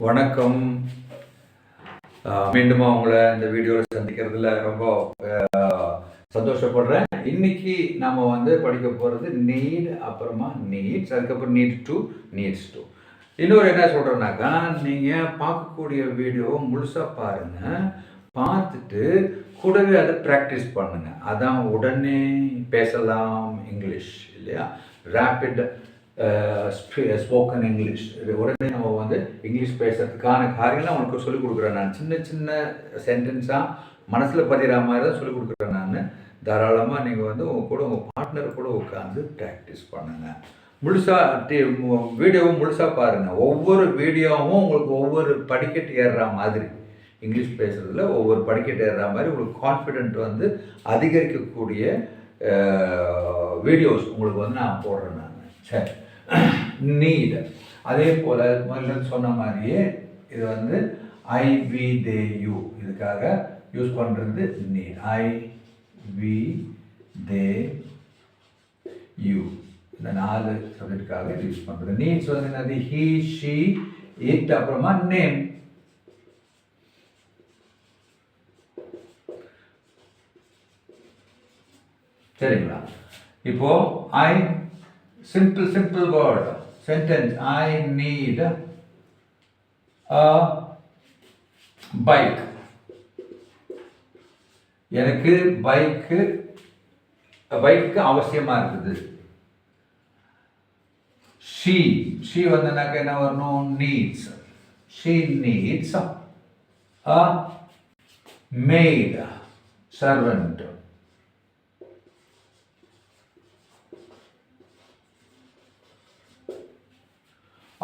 வணக்கம். மீண்டும் உங்களை இந்த வீடியோவில் சந்திக்கிறதுல ரொம்ப சந்தோஷப்படுறேன். இன்னைக்கு நம்ம படிக்க போகிறது நீட், அப்புறமா நீட்ஸ், அதுக்கப்புறம் நீட்ஸ் டூ. இன்னொரு என்ன சொல்கிறேன்னாக்கா, நீங்கள் பார்க்கக்கூடிய வீடியோவை முழுசாக பாருங்கள். பார்த்துட்டு கூடவே அதை ப்ராக்டிஸ் பண்ணுங்கள். அதான் உடனே பேசலாம் இங்கிலீஷ் இல்லையா, ரேப்பிட் ஸ்போக்கன் இங்கிலீஷ். இது உடனே நம்ம இங்கிலீஷ் பேசுறதுக்கான காரியங்கள்லாம் அவங்களுக்கு சொல்லிக் கொடுக்குறேன். நான் சின்ன சின்ன சென்டென்ஸாக மனசில் பதிகிற மாதிரி தான் சொல்லிக் கொடுக்குறேன். நான் தாராளமாக நீங்கள் உங்கள் கூட உங்கள் பார்ட்னர் கூட உட்காந்து ப்ராக்டிஸ் பண்ணுங்கள். முழுசாக வீடியோவும் முழுசாக பாருங்கள். ஒவ்வொரு வீடியோவும் உங்களுக்கு ஒவ்வொரு படிக்கட்டு ஏறுற மாதிரி, இங்கிலீஷ் பேசுகிறதுல ஒவ்வொரு படிக்கட்டு ஏறுற மாதிரி உங்களுக்கு கான்ஃபிடென்ட் அதிகரிக்கக்கூடிய வீடியோஸ் உங்களுக்கு நான் போடுறேன். நான் சரி, நீட் அதே போல் முதல்ல சொன்ன மாதிரியே இது ஐ வி தே யூ, இதுக்காக யூஸ் பண்ணுறது need. I we they you, இந்த 4 சப்ஜெக்டுக்காக இது யூஸ் பண்ணுறது. நீட்ஸ் என்னது, ஹீ ஷீ இட், அப்புறமா நேம். சரிங்களா? இப்போ I simple word sentence, I need a bike. எனக்கு பைக்கு அவசியமா இருக்குது. she என்ன வரணும், needs. she needs a maid, servant.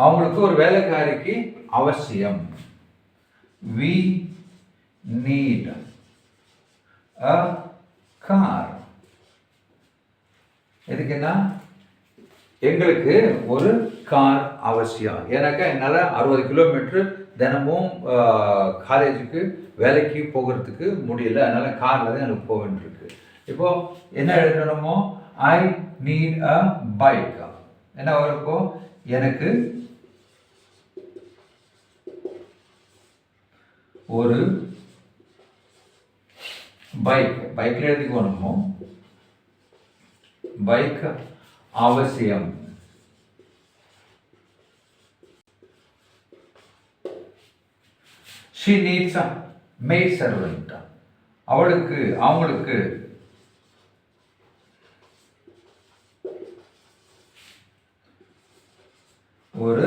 அவங்களுக்கு ஒரு வேலைக்காரிக்கு அவசியம். we need a car. எதுக்குன்னா, எங்களுக்கு ஒரு கார் அவசியம். ஏன்னாக்கா என்னால் 60 கிலோமீட்டர் தினமும் காலேஜுக்கு வேலைக்கு போகிறதுக்கு முடியல. அதனால் காரில் தான் எனக்கு போக வேண்டியிருக்கு. இப்போது என்ன எழுதணுமோ, ஐ நீட் அ பைக். என்ன வரப்போ, எனக்கு ஒரு பைக்கில் எழுதிக்கணுமோ, பைக் அவசியம். she needs a maid servant. அவங்களுக்கு ஒரு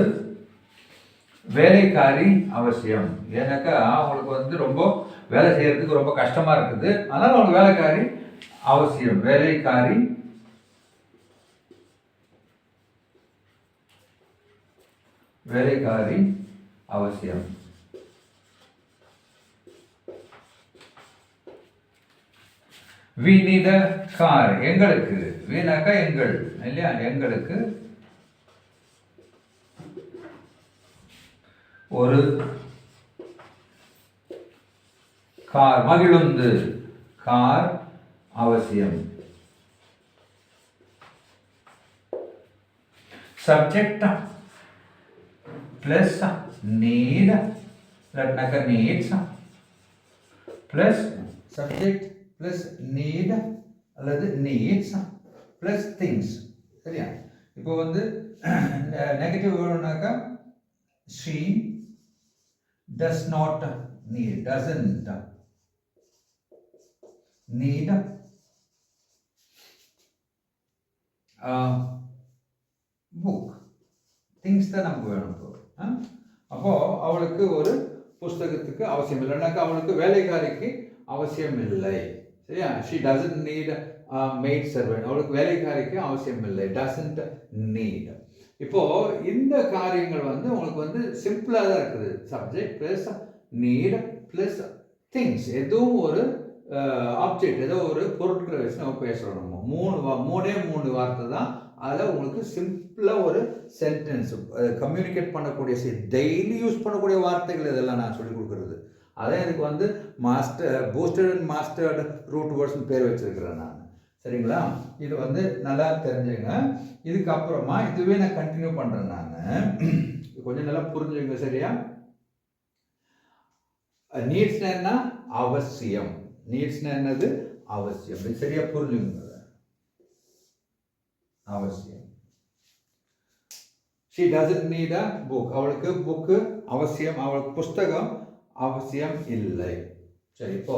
வேலைக்காரி அவசியம். ஏன்னாக்கா அவங்களுக்கு ரொம்ப வேலை செய்யறதுக்கு ரொம்ப கஷ்டமா இருக்குது. அதனால அவங்களுக்கு வேலைக்காரி அவசியம். வேலைக்காரி அவசியம். we need a car. எங்களுக்கு, வீணாக்கா எங்கள் இல்லையா, எங்களுக்கு ஒரு கார், மகிழுந்து கார் அவசியம். சப்ஜெக்ட் பிளஸ் நீட், இல்லாட்டினாக்கா needs plus subject plus need அல்லது நீட்ஸ் பிளஸ் திங்ஸ். சரியா? இப்போ நெகட்டிவ் வேணும்னாக்கா, she does not need, doesn't need a book. things தான் நமக்கு வேணும். அப்போ அவளுக்கு ஒரு புஸ்தகத்துக்கு அவசியம் இல்லைனாக்கா அவளுக்கு வேலைக்காரிக்கு அவசியம் இல்லை. சரியா? she doesn't need a maid servant. அவளுக்கு வேலைக்காரிக்கு அவசியம் இல்லை, doesn't need. இப்போ இந்த காரியங்கள் உங்களுக்கு சிம்பிளா தான் இருக்குது. Subject plus need plus things. எதுவும் ஒரு ஆப்ஜெக்ட், ஏதோ ஒரு பொருட்களை வச்சு நம்ம பேசுகிறோம். நம்ம மூணே வார்த்தை தான் அதில் உங்களுக்கு சிம்பிளாக ஒரு சென்டென்ஸ் கம்யூனிகேட் பண்ணக்கூடிய, டெய்லி யூஸ் பண்ணக்கூடிய வார்த்தைகள் இதெல்லாம் நான் சொல்லிக் கொடுக்குறது. அதான் எனக்கு பூஸ்டட் அண்ட் மாஸ்டர்டு ரூட் வேர்ட்ஸ்னு பேர் வச்சிருக்கிறேன் நான். சரிங்களா? இது நல்லா தெரிஞ்சுங்க. இதுக்கப்புறமா இதுவே நான் கண்டினியூ பண்ணுறேன். நான் கொஞ்சம் நல்லா புரிஞ்சுங்க. சரியா? நீட்ஸ்னா என்ன? அவசியம். நீட்ஸ்னா என்னது? அவசியம். இது சரியா புரிஞ்சுங்க. அவசியம். she doesn't need a book. அவளுக்கு புக்கு அவசியம், அவளுக்கு புஸ்தகம் அவசியம் இல்லை. சரி, இப்போ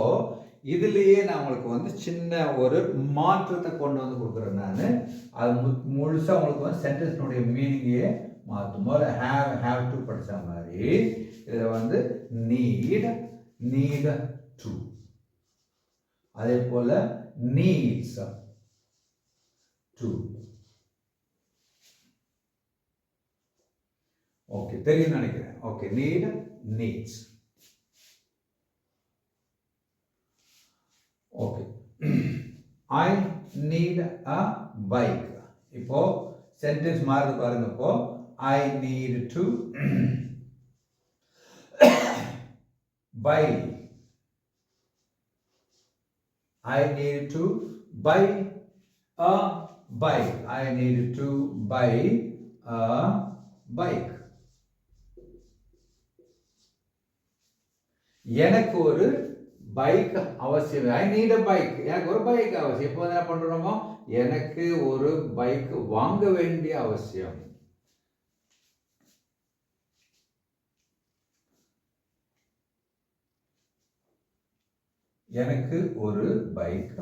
இதுலேயே நான் உங்களுக்கு சின்ன ஒரு மாற்றத்தை கொண்டு வந்து கொடுக்குறேன். நான் அது முழுசாக உங்களுக்கு சென்டென்ஸ்னுடைய மீனிங்கே மாற்றும். முதல்ல ஹேவ் டு படித்த மாதிரி இதில் நீட் டு, அதே போல் நீட்ஸ் டு. ஓகே, தெரியும் நினைக்கிறேன். Okay, needs. Okay, I need a bike. இப்போ சென்டென்ஸ் மாறுது பாருங்க. இப்போ I need to buy. I need to buy a bike. I need to buy a bike. எனக்கு ஒரு பைக் அவசியம். I need a bike. எனக்கு ஒரு பைக் அவசியம். இப்போ என்ன பண்றோமோ, எனக்கு ஒரு பைக் வாங்க வேண்டிய அவசியம். எனக்கு ஒரு பைக்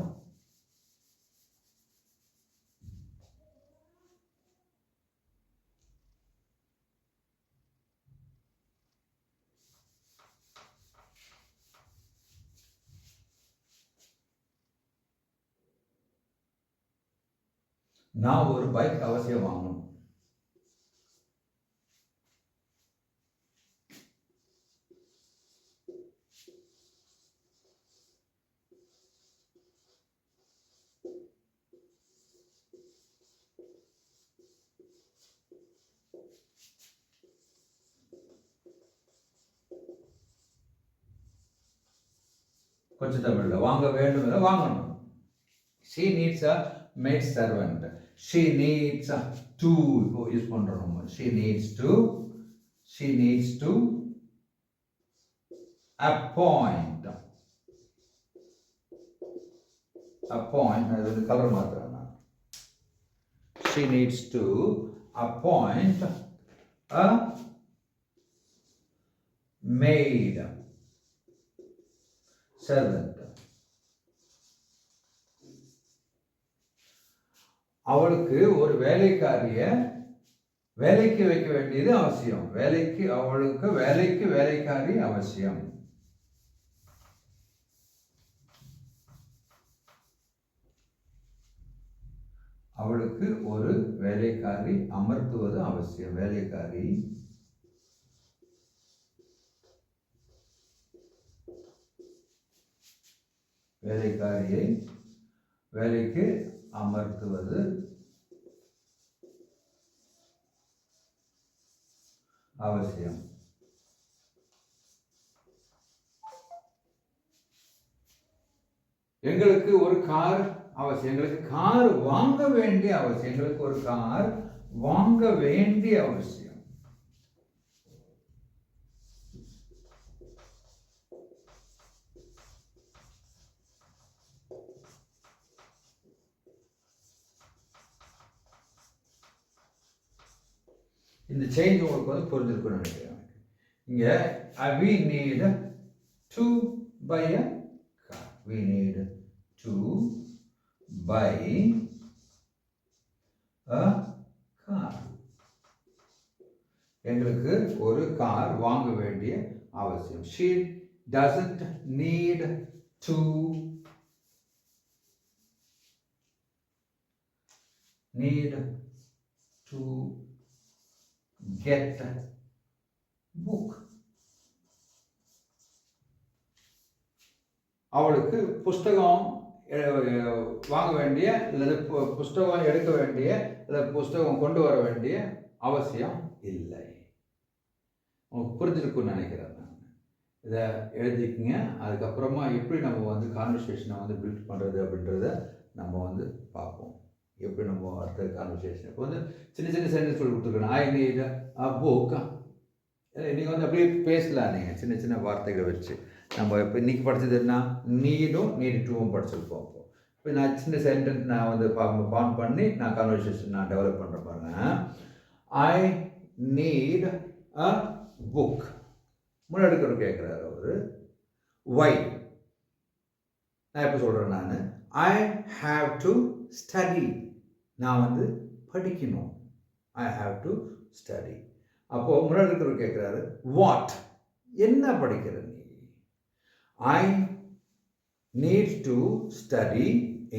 நான் ஒரு பைக் அவசியம் வாங்கணும். கொஞ்சம் தமிழ்ல வாங்க வேண்டும் இல்லை வாங்கணும். she needs a maid servant. she needs to, இப்போ யூஸ் பண்றோம். she needs to appoint. அது கலர் மாத்துறேன் நான். she needs to appoint a maid servant. அவளுக்கு ஒரு வேலைக்காரிய வேலைக்கு வைக்க வேண்டியது அவசியம். அவளுக்கு வேலைக்காரி அவசியம். அவளுக்கு ஒரு வேலைக்காரி அமர்த்துவது அவசியம். வேலைக்காரியை வேலைக்கு அமர்த்துவது அவசியம். எங்களுக்கு ஒரு கார் அவசியம். எங்களுக்கு கார் வாங்க வேண்டிய அவசியம். எங்களுக்கு ஒரு கார் வாங்க வேண்டிய அவசியம். இந்த சேஞ்ச் உங்களுக்கு புரிஞ்சிருக்குன்னு நினைக்கிறேன். இங்க we need to buy a car. We need to buy a car. எங்களுக்கு ஒரு கார் வாங்க வேண்டிய அவசியம். she doesn't need to get a book. அவளுக்கு புஸ்தகம் வாங்க வேண்டிய அல்லது புஸ்தகம் எடுக்க வேண்டிய அல்லது புஸ்தகம் கொண்டு வர வேண்டிய அவசியம் இல்லை. உங்களுக்கு புரிஞ்சிருக்குன்னு நினைக்கிறேன். நான் இதை எழுதிக்கிங்க. அதுக்கப்புறமா எப்படி நம்ம கான்வர்சேஷனை பில்ட் பண்ணுறது அப்படின்றத நம்ம பார்ப்போம். எப்படி நம்ம அடுத்த கான்வர்சேஷன் இப்போ சின்ன சின்ன சென்டென்ஸ் சொல்லி கொடுத்துருக்கணும். ஐ நீட் அ புக். நீங்கள் அப்படியே பேசலாம். நீங்கள் சின்ன சின்ன வார்த்தைகளை வச்சு நம்ம இப்போ இன்றைக்கி படித்தது என்ன, நீடும் நீடு டூவும் படிச்சிருப்போம். இப்போ நான் சின்ன சென்டென்ஸ் நான் வந்து ஃபார்ம் பண்ணி நான் கான்வர்சேஷன் நான் டெவலப் பண்ணுறேன் பாருங்க. ஐ நீட் அ புக். முன்னாடி கேட்குறாரு அவர். வை நான் எப்போ சொல்கிறேன், நான் ஐ ஹாவ் டு ஸ்டடி. நான் வந்து படிக்கணும். I have to study. அப்போது முன்னாடி இருக்கிறவர் கேட்குறாரு, வாட் என்ன படிக்கிற நீ? I need to study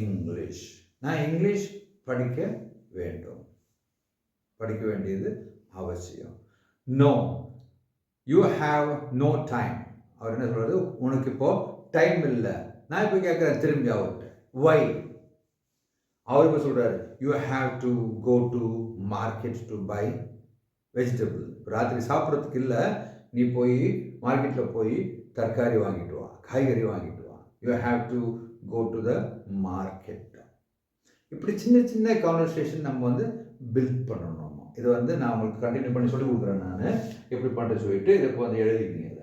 English. நான் இங்கிலீஷ் படிக்க வேண்டும். படிக்க வேண்டியது அவசியம். No you have no time. அவர் என்ன சொல்கிறது, உனக்கு இப்போ டைம் இல்லை. நான் இப்போ கேட்குறேன் திரும்பி அவர்கிட்ட, வை? அவர் இப்போ சொல்கிறாரு, you have to go to market to buy vegetable. ராத்திரி சாப்பிட்றதுக்கு இல்லை, நீ போய் மார்க்கெட்டில் போய் தரகாரி வாங்கிட்டு வா, காய்கறி வாங்கிட்டு வா. You have to go to the market. இப்படி சின்ன சின்ன கான்வர்சேஷன் நம்ம வந்து பில்ட் பண்ணணும். இது வந்து நான் உங்களுக்கு கண்டினியூ பண்ணி சொல்லி கொடுக்குறேன். நான் எப்படி பண்ணுறது சொல்லிட்டு இதை இப்போ வந்து எழுதிக்கிங்க.